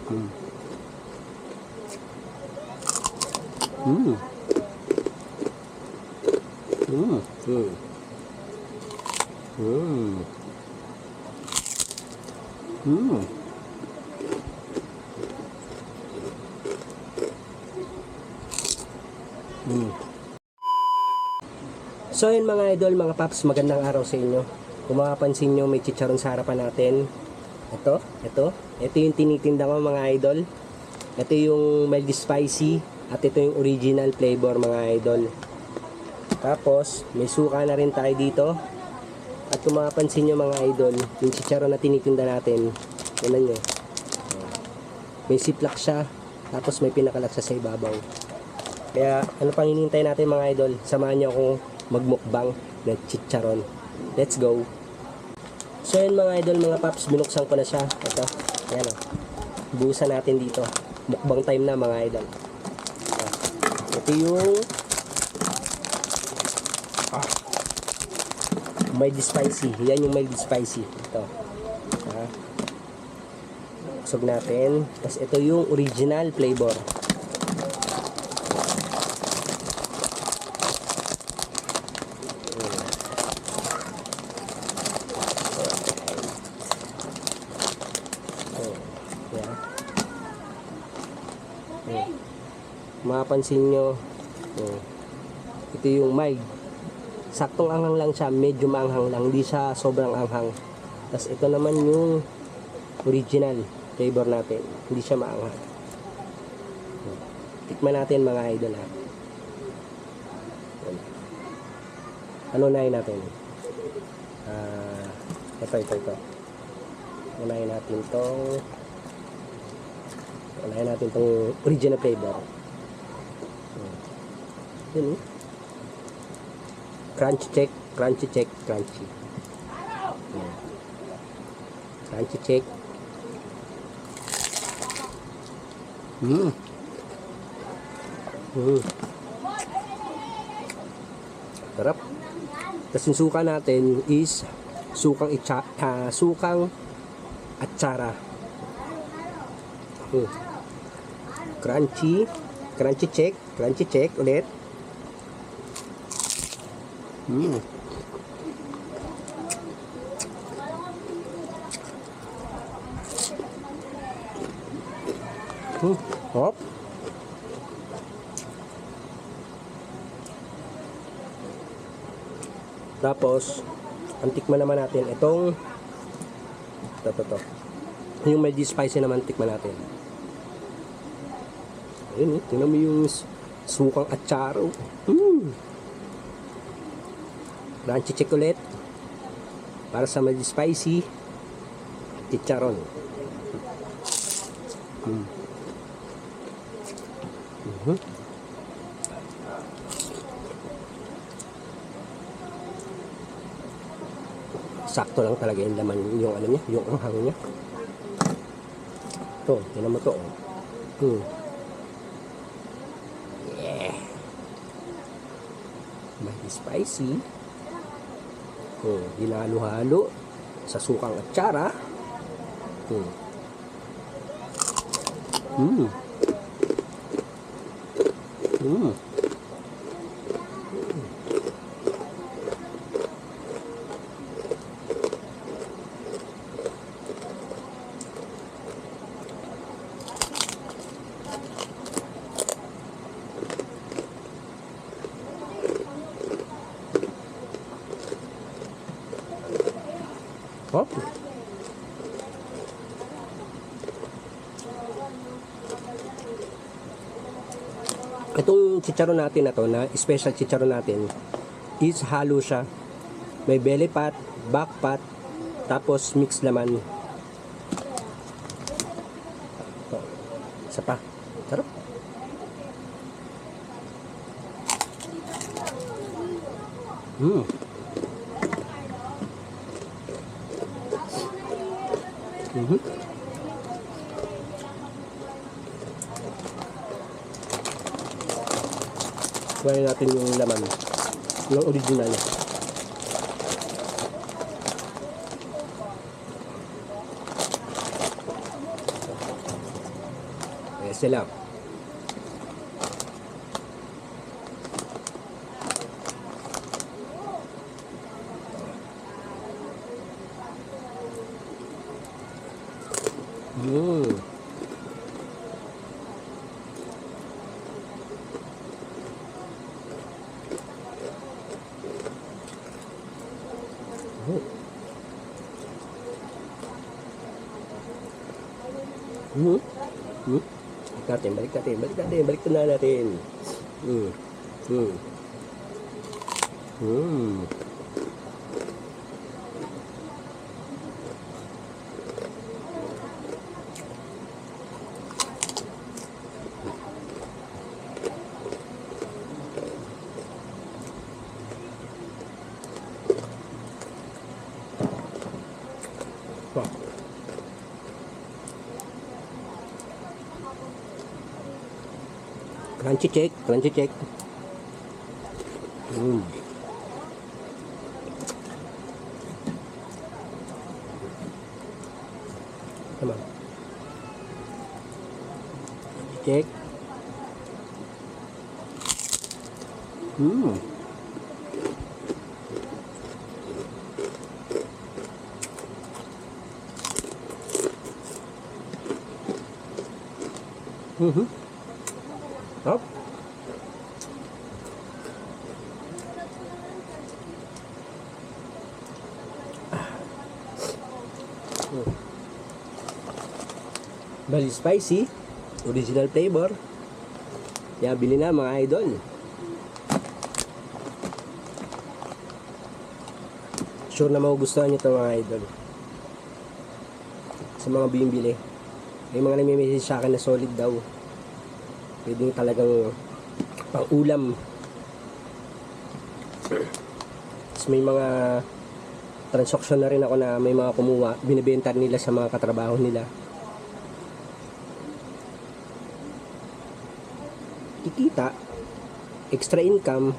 Mm. Mm. Mm. Mm. Mm. Mm. Mm. So yun mga idol, mga paps, magandang araw sa inyo. Kung makapansin nyo, may chicharon sa harapan natin. Ito yung tinitinda ko mga idol. Ito yung mild spicy at ito yung original flavor mga idol. Tapos may suka na rin tayo dito. At kung makapansin nyo mga idol, yung chicharon na tinitinda natin, tingnan nyo, may siplak siya, tapos may pinakalaksa sa ibabaw. Kaya ano pang hinihintay natin mga idol, samahan nyo akong magmukbang ng chicharon. Let's go! So yun mga idol, mga paps, binuksan ko na siya. Ito, yan o. Buusan natin dito. Mukbang time na mga idol. Ito yung mild spicy. Yan yung mild spicy. Ito. Busog natin. Tapos ito yung original flavor. Mapapansin nyo, ito yung mild. Saktong anghang lang siya, medyo maanghang lang, hindi siya sobrang anghang. Tapos ito naman yung original flavor natin, hindi siya maanghang. Tikman natin mga idol ha. Ano unahin natin? Ito. Unahin natin tong original flavor. Yun, crunchy check. Crunchy check. Sarap. Tapos yung suka natin is sukang atsara. Crunchy check ulit. Hop. Tapos ang tikman naman natin itong ito. Yung medyo spicy naman tikman natin. Ayun, tingnan mo yung sukang atsaro. Crunchy check ulit. Para sa medyo spicy chicharon. Sakto lang talaga yung laman, yung ano niya, yung anghang niya. Ito, tingnan mo to. Yeah. Medyo spicy. Hinalo-halo sa sukang atsara. Hop. Itong chicharon natin na to, na special chicharon natin, is halo siya. May belly fat, back fat, tapos mix laman. Ito. Isa pa. Sarap. Kuhain natin yung laman, yung original. sila. Mm. Oh. Mm. Mm. Balik na natin. Mm. Mm. Mm. Wow. Crunchy check, crunchy check. Mm. Come on. Check. Mm. Mm-hmm. Up. Bali spicy, original flavor. Kaya bili na mga idol. Sure na magugustuhan nyo ito mga idol. Sa mga bibili. May mga nami-message sa akin na solid daw. Pwede talagang pang ulam. Tapos may mga transaction na rin ako na may mga kumuha. Binibenta nila sa mga katrabaho nila. Kikita, extra income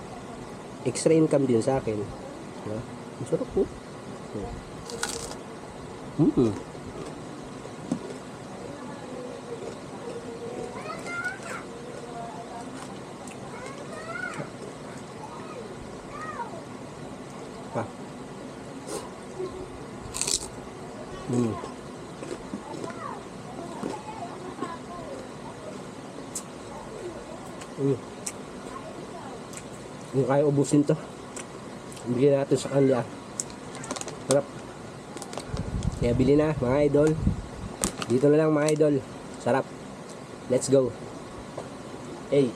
din sa akin. Diba? Ang sarap po. Mm-hmm. Pa. Mm. Hindi kaya ubusin to. Bigyan natin sa kanila. Sarap. Kaya bili na mga idol. Dito na lang mga idol. Sarap. Let's go. Hey.